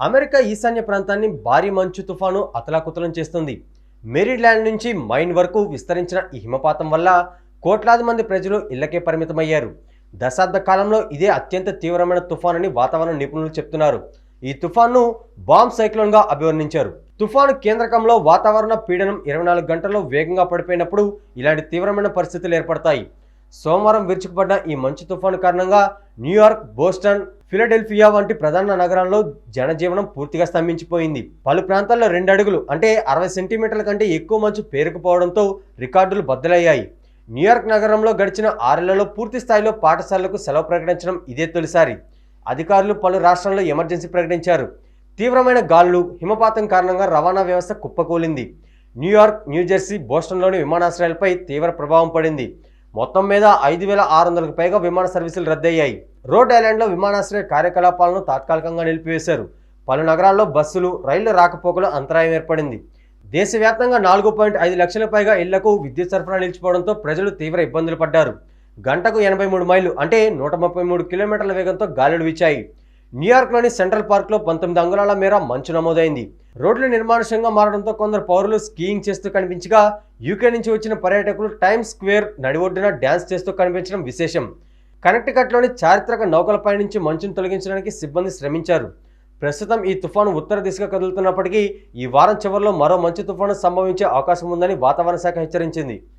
America ఈశాన్య ప్రాంతాన్ని భారీ మంచు తుఫాను అతలాకుతలం చేస్తుంది. మేరీల్యాండ్ నుంచి మైన్ వరకు విస్తరించిన ఈ హిమపాతం వల్ల కోట్లాది మంది ప్రజలు ఇళ్లకే పరిమితమయ్యారు. దశాబ్ద కాలంలో ఇదే అత్యంత తీవ్రమైన తుఫాను అని వాతావరణ నిపుణులు చెప్తున్నారు. ఈ తుఫాను బాంబ్ సైక్లోన్గా అభివర్ణించారు. తుఫాను కేంద్రకంలో వాతావరణ పీడనం 24 గంటల్లో వేగంగా పడిపోయినప్పుడు ఇలాంటి తీవ్రమైన పరిస్థితులు ఏర్పడతాయి. సోమవారం విరుచుకుపడ్డ ఈ మంచు తుఫాను కారణంగా న్యూయార్క్, బోస్టన్, ఫిలడెల్ఫియా వంటి ప్రధాన నగరాల్లో జనజీవనం పూర్తిగా స్తంభించిపోయింది. పలు ప్రాంతాల్లో 2 అడుగులు అంటే 60 సెంటీమీటర్ల కంటే ఎక్కువ మంచు పేరుకుపోవడంతో రికార్డులు బద్దలయ్యాయి. న్యూయార్క్ నగరంలో గడిచిన 6 నెలల్లో పూర్తి స్థాయిలో పాఠశాలలకు సెలవు ప్రకటించడం ఇదే తొలిసారి. అధికారులు పలు రాష్ట్రాల్లో ఎమర్జెన్సీ ప్రకటించారు. తీవ్రమైన గాలులు, హిమపాతం కారణంగా రవాణా వ్యవస్థ కుప్పకూలింది. న్యూయార్క్, న్యూజెర్సీ, బోస్టన్లోని విమానాశ్రయాలపై తీవ్ర ప్రభావం పడింది. మొత్తం మీద 5,600కు పైగా విమాన సర్వీసులు రద్దయ్యాయి. రోడ్ ఐలాండ్లో విమానాశ్రయ కార్యకలాపాలను తాత్కాలికంగా నిలిపివేశారు. పలు నగరాల్లో బస్సులు, రైళ్ల రాకపోకలు అంతరాయం ఏర్పడింది. దేశవ్యాప్తంగా 4.5 లక్షల పైగా ఇళ్లకు విద్యుత్ సరఫరా నిలిచిపోవడంతో ప్రజలు తీవ్ర ఇబ్బందులు పడ్డారు. గంటకు 83 మైళ్ళు అంటే 133 కిలోమీటర్ల వేగంతో గాలులు వీచాయి. న్యూయార్క్లోని సెంట్రల్ పార్క్లో 19 అంగుళాల మేర మంచు నమోదైంది. రోడ్లు నిర్మానుష్యంగా మారడంతో కొందరు పౌరులు స్కీయింగ్ చేస్తూ కనిపించగా, యూకే నుంచి వచ్చిన పర్యాటకులు టైమ్స్ స్క్వేర్ నడిఒడ్డున డ్యాన్స్ చేస్తూ కనిపించడం విశేషం. కనెక్టికట్లోని చారిత్రక నౌకలపై నుంచి మంచును తొలగించడానికి సిబ్బంది శ్రమించారు. ప్రస్తుతం ఈ తుఫాను ఉత్తర దిశగా కదులుతున్నప్పటికీ ఈ వారం చివరిలో మరో మంచు తుఫాను సంభవించే అవకాశం ఉందని వాతావరణ శాఖ హెచ్చరించింది.